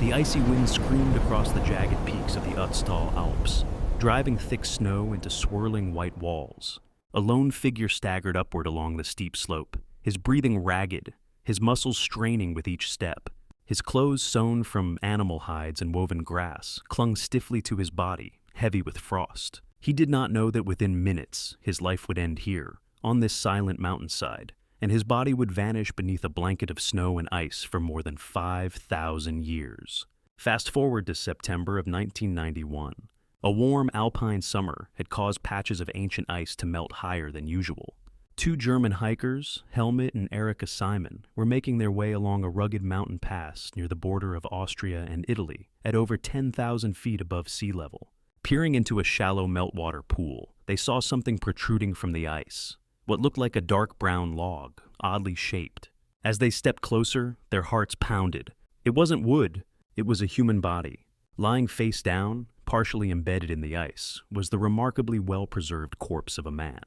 The icy wind screamed across the jagged peaks of the Ötztal Alps, driving thick snow into swirling white walls. A lone figure staggered upward along the steep slope, his breathing ragged, his muscles straining with each step. His clothes, sewn from animal hides and woven grass, clung stiffly to his body, heavy with frost. He did not know that within minutes his life would end here, on this silent mountainside, and his body would vanish beneath a blanket of snow and ice for more than 5,000 years. Fast forward to September of 1991. A warm alpine summer had caused patches of ancient ice to melt higher than usual. Two German hikers, Helmut and Ötzi the Iceman, were making their way along a rugged mountain pass near the border of Austria and Italy at over 10,000 feet above sea level. Peering into a shallow meltwater pool, they saw something protruding from the ice, what looked like a dark brown log, oddly shaped. As they stepped closer, their hearts pounded. It wasn't wood, it was a human body. Lying face down, partially embedded in the ice, was the remarkably well-preserved corpse of a man.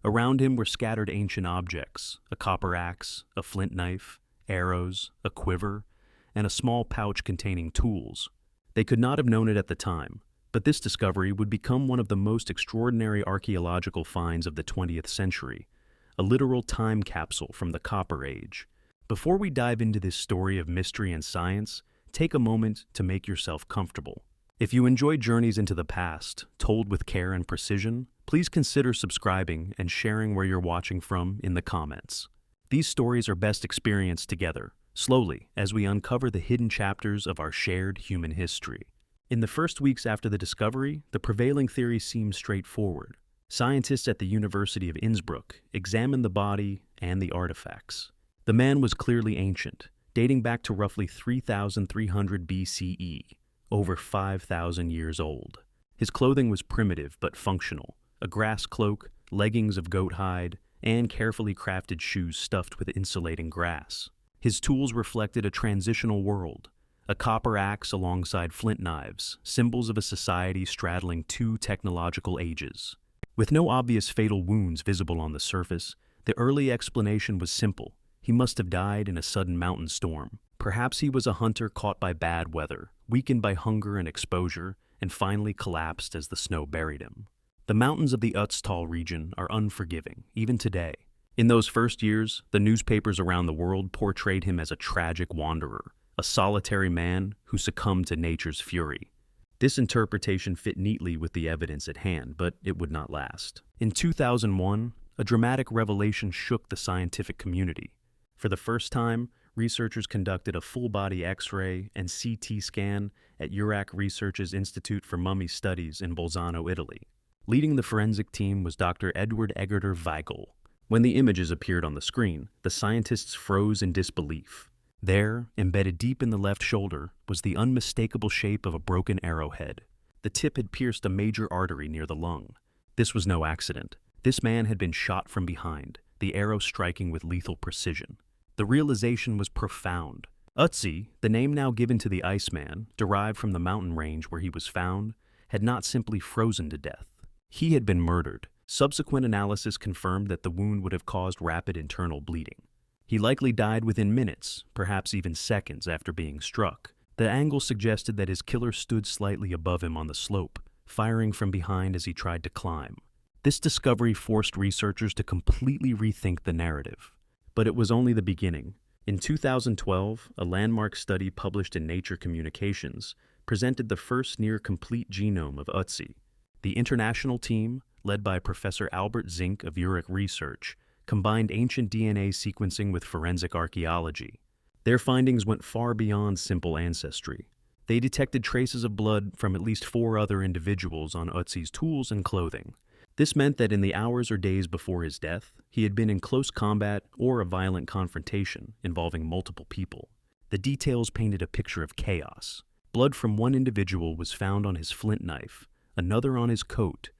Around him were scattered ancient objects, a copper axe, a flint knife, arrows, a quiver, and a small pouch containing tools. They could not have known it at the time, but this discovery would become one of the most extraordinary archaeological finds of the 20th century, a literal time capsule from the Copper Age. Before we dive into this story of mystery and science, take a moment to make yourself comfortable. If you enjoy journeys into the past, told with care and precision, please consider subscribing and sharing where you're watching from in the comments. These stories are best experienced together, slowly, as we uncover the hidden chapters of our shared human history. In the first weeks after the discovery, the prevailing theory seemed straightforward. Scientists at the University of Innsbruck examined the body and the artifacts. The man was clearly ancient, dating back to roughly 3,300 BCE, over 5,000 years old. His clothing was primitive but functional, a grass cloak, leggings of goat hide, and carefully crafted shoes stuffed with insulating grass. His tools reflected a transitional world, a copper axe alongside flint knives, symbols of a society straddling two technological ages. With no obvious fatal wounds visible on the surface, the early explanation was simple. He must have died in a sudden mountain storm. Perhaps he was a hunter caught by bad weather, weakened by hunger and exposure, and finally collapsed as the snow buried him. The mountains of the Ötztal region are unforgiving, even today. In those first years, the newspapers around the world portrayed him as a tragic wanderer, a solitary man who succumbed to nature's fury. This interpretation fit neatly with the evidence at hand, but it would not last. In 2001, a dramatic revelation shook the scientific community. For the first time, researchers conducted a full-body X-ray and CT scan at Urach Research's Institute for Mummy Studies in Bolzano, Italy. Leading the forensic team was Dr. Edward Eggerter Weigel. When the images appeared on the screen, the scientists froze in disbelief. There, embedded deep in the left shoulder, was the unmistakable shape of a broken arrowhead. The tip had pierced a major artery near the lung. This was no accident. This man had been shot from behind, the arrow striking with lethal precision. The realization was profound. Ötzi, the name now given to the Iceman, derived from the mountain range where he was found, had not simply frozen to death. He had been murdered. Subsequent analysis confirmed that the wound would have caused rapid internal bleeding. He likely died within minutes, perhaps even seconds after being struck. The angle suggested that his killer stood slightly above him on the slope, firing from behind as he tried to climb. This discovery forced researchers to completely rethink the narrative. But it was only the beginning. In 2012, a landmark study published in Nature Communications presented the first near-complete genome of Ötzi. The international team, led by Professor Albert Zink of Urach Research, combined ancient DNA sequencing with forensic archaeology. Their findings went far beyond simple ancestry. They detected traces of blood from at least 4 other individuals on Ötzi's tools and clothing. This meant that in the hours or days before his death, he had been in close combat or a violent confrontation involving multiple people. The details painted a picture of chaos. Blood from one individual was found on his flint knife, another on his coat,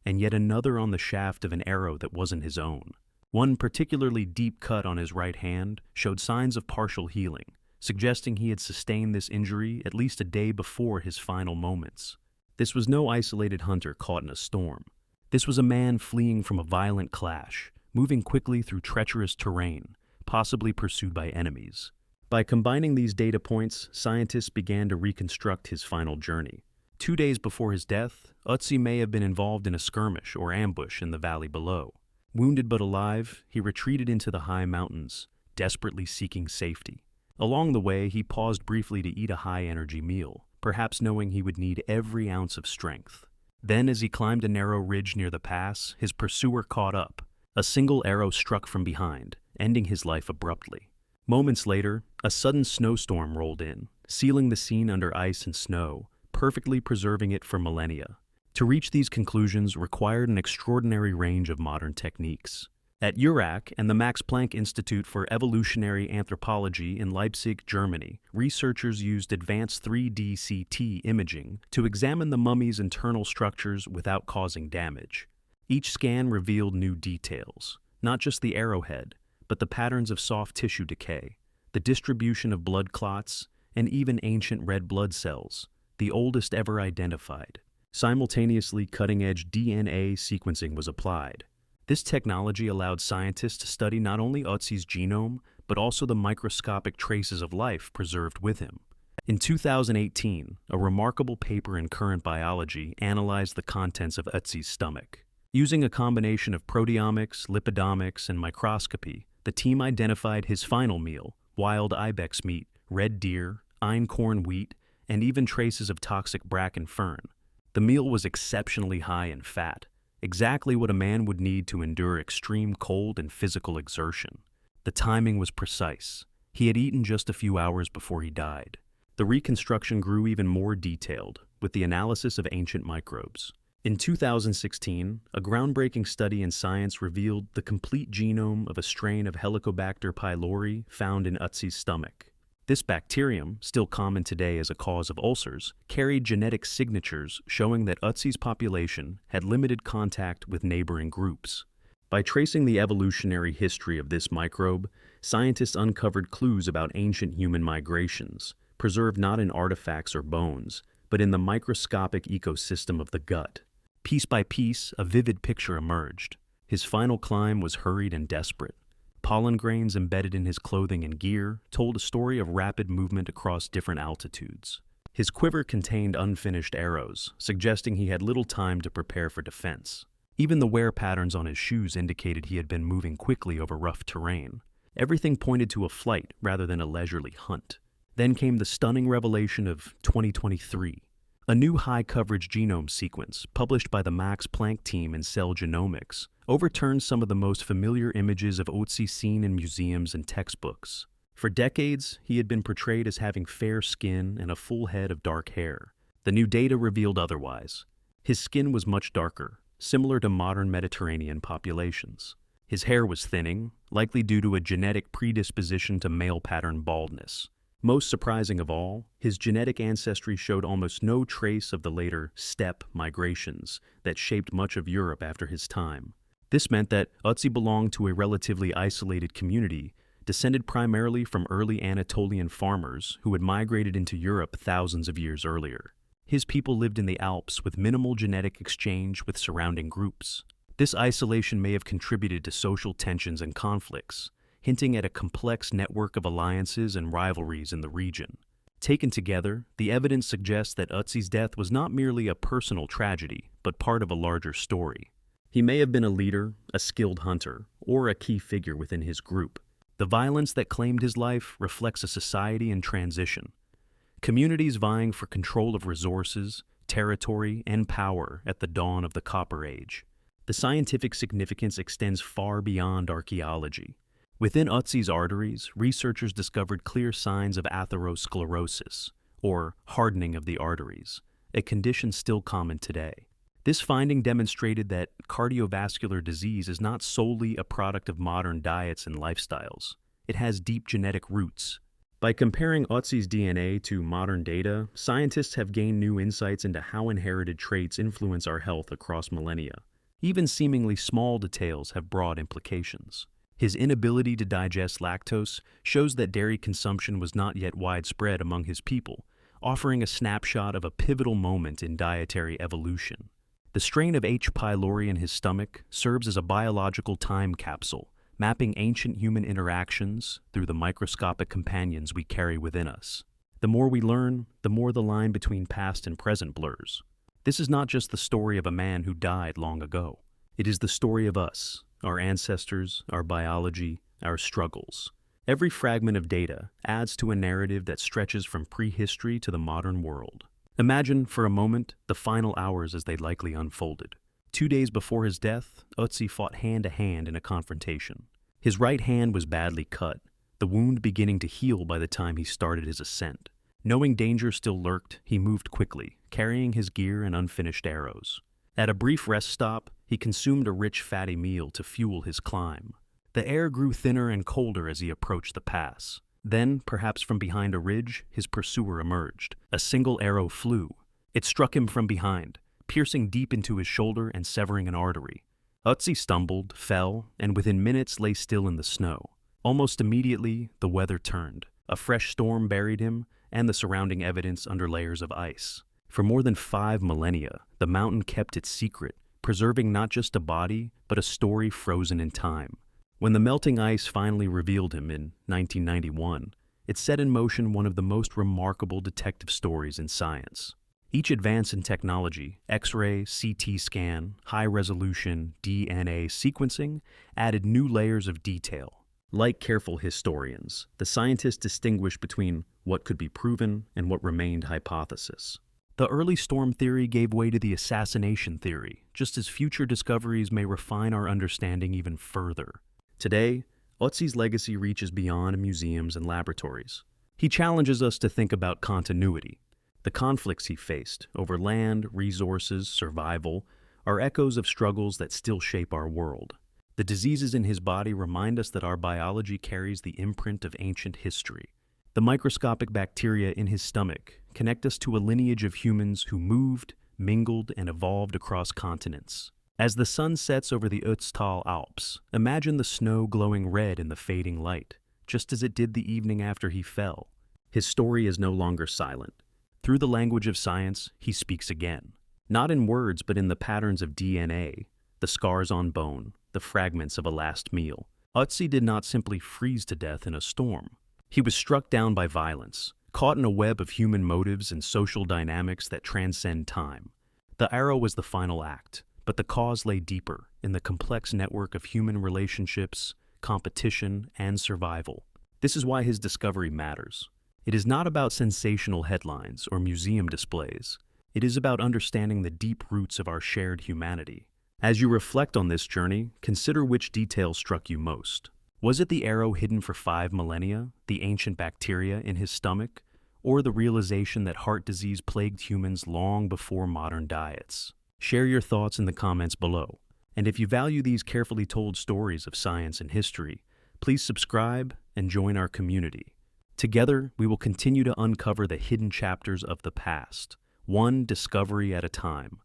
and yet another on the shaft of an arrow that wasn't his own. One particularly deep cut on his right hand showed signs of partial healing, suggesting he had sustained this injury at least a day before his final moments. This was no isolated hunter caught in a storm. This was a man fleeing from a violent clash, moving quickly through treacherous terrain, possibly pursued by enemies. By combining these data points, scientists began to reconstruct his final journey. 2 days before his death, Ötzi may have been involved in a skirmish or ambush in the valley below. Wounded but alive, he retreated into the high mountains, desperately seeking safety. Along the way, he paused briefly to eat a high-energy meal, perhaps knowing he would need every ounce of strength. Then, as he climbed a narrow ridge near the pass, his pursuer caught up. A single arrow struck from behind, ending his life abruptly. Moments later, a sudden snowstorm rolled in, sealing the scene under ice and snow, perfectly preserving it for millennia. To reach these conclusions required an extraordinary range of modern techniques. At URAC and the Max Planck Institute for Evolutionary Anthropology in Leipzig, Germany, researchers used advanced 3D CT imaging to examine the mummy's internal structures without causing damage. Each scan revealed new details, not just the arrowhead, but the patterns of soft tissue decay, the distribution of blood clots, and even ancient red blood cells, the oldest ever identified. Simultaneously, cutting-edge DNA sequencing was applied. This technology allowed scientists to study not only Ötzi's genome, but also the microscopic traces of life preserved with him. In 2018, a remarkable paper in Current Biology analyzed the contents of Ötzi's stomach. Using a combination of proteomics, lipidomics, and microscopy, the team identified his final meal: wild ibex meat, red deer, einkorn wheat, and even traces of toxic bracken fern. The meal was exceptionally high in fat, exactly what a man would need to endure extreme cold and physical exertion. The timing was precise. He had eaten just a few hours before he died. The reconstruction grew even more detailed, with the analysis of ancient microbes. In 2016, a groundbreaking study in Science revealed the complete genome of a strain of Helicobacter pylori found in Ötzi's stomach. This bacterium, still common today as a cause of ulcers, carried genetic signatures showing that Ötzi's population had limited contact with neighboring groups. By tracing the evolutionary history of this microbe, scientists uncovered clues about ancient human migrations, preserved not in artifacts or bones, but in the microscopic ecosystem of the gut. Piece by piece, a vivid picture emerged. His final climb was hurried and desperate. Pollen grains embedded in his clothing and gear told a story of rapid movement across different altitudes. His quiver contained unfinished arrows, suggesting he had little time to prepare for defense. Even the wear patterns on his shoes indicated he had been moving quickly over rough terrain. Everything pointed to a flight rather than a leisurely hunt. Then came the stunning revelation of 2023. A new high-coverage genome sequence, published by the Max Planck team in Cell Genomics, overturned some of the most familiar images of Ötzi seen in museums and textbooks. For decades, he had been portrayed as having fair skin and a full head of dark hair. The new data revealed otherwise. His skin was much darker, similar to modern Mediterranean populations. His hair was thinning, likely due to a genetic predisposition to male-pattern baldness. Most surprising of all, his genetic ancestry showed almost no trace of the later steppe migrations that shaped much of Europe after his time. This meant that Ötzi belonged to a relatively isolated community, descended primarily from early Anatolian farmers who had migrated into Europe thousands of years earlier. His people lived in the Alps with minimal genetic exchange with surrounding groups. This isolation may have contributed to social tensions and conflicts, hinting at a complex network of alliances and rivalries in the region. Taken together, the evidence suggests that Ötzi's death was not merely a personal tragedy, but part of a larger story. He may have been a leader, a skilled hunter, or a key figure within his group. The violence that claimed his life reflects a society in transition. Communities vying for control of resources, territory, and power at the dawn of the Copper Age. The scientific significance extends far beyond archaeology. Within Ötzi's arteries, researchers discovered clear signs of atherosclerosis, or hardening of the arteries, a condition still common today. This finding demonstrated that cardiovascular disease is not solely a product of modern diets and lifestyles. It has deep genetic roots. By comparing Ötzi's DNA to modern data, scientists have gained new insights into how inherited traits influence our health across millennia. Even seemingly small details have broad implications. His inability to digest lactose shows that dairy consumption was not yet widespread among his people, offering a snapshot of a pivotal moment in dietary evolution. The strain of H. pylori in his stomach serves as a biological time capsule, mapping ancient human interactions through the microscopic companions we carry within us. The more we learn, the more the line between past and present blurs. This is not just the story of a man who died long ago. It is the story of us, our ancestors, our biology, our struggles. Every fragment of data adds to a narrative that stretches from prehistory to the modern world. Imagine, for a moment, the final hours as they likely unfolded. 2 days before his death, Ötzi fought hand-to-hand in a confrontation. His right hand was badly cut, the wound beginning to heal by the time he started his ascent. Knowing danger still lurked, he moved quickly, carrying his gear and unfinished arrows. At a brief rest stop, he consumed a rich, fatty meal to fuel his climb. The air grew thinner and colder as he approached the pass. Then, perhaps from behind a ridge, his pursuer emerged. A single arrow flew. It struck him from behind, piercing deep into his shoulder and severing an artery. Ötzi stumbled, fell, and within minutes lay still in the snow. Almost immediately, the weather turned. A fresh storm buried him, and the surrounding evidence under layers of ice. For more than 5 millennia, the mountain kept its secret, preserving not just a body, but a story frozen in time. When the melting ice finally revealed him in 1991, it set in motion one of the most remarkable detective stories in science. Each advance in technology, X-ray, CT scan, high-resolution DNA sequencing, added new layers of detail. Like careful historians, the scientists distinguished between what could be proven and what remained hypothesis. The early storm theory gave way to the assassination theory, just as future discoveries may refine our understanding even further. Today, Ötzi's legacy reaches beyond museums and laboratories. He challenges us to think about continuity. The conflicts he faced over land, resources, survival are echoes of struggles that still shape our world. The diseases in his body remind us that our biology carries the imprint of ancient history. The microscopic bacteria in his stomach connect us to a lineage of humans who moved, mingled, and evolved across continents. As the sun sets over the Ötztal Alps, imagine the snow glowing red in the fading light, just as it did the evening after he fell. His story is no longer silent. Through the language of science, he speaks again. Not in words, but in the patterns of DNA, the scars on bone, the fragments of a last meal. Ötzi did not simply freeze to death in a storm. He was struck down by violence, caught in a web of human motives and social dynamics that transcend time. The arrow was the final act, but the cause lay deeper in the complex network of human relationships, competition, and survival. This is why his discovery matters. It is not about sensational headlines or museum displays. It is about understanding the deep roots of our shared humanity. As you reflect on this journey, consider which details struck you most. Was it the arrow hidden for 5 millennia, the ancient bacteria in his stomach, or the realization that heart disease plagued humans long before modern diets? Share your thoughts in the comments below. And if you value these carefully told stories of science and history, please subscribe and join our community. Together, we will continue to uncover the hidden chapters of the past, one discovery at a time.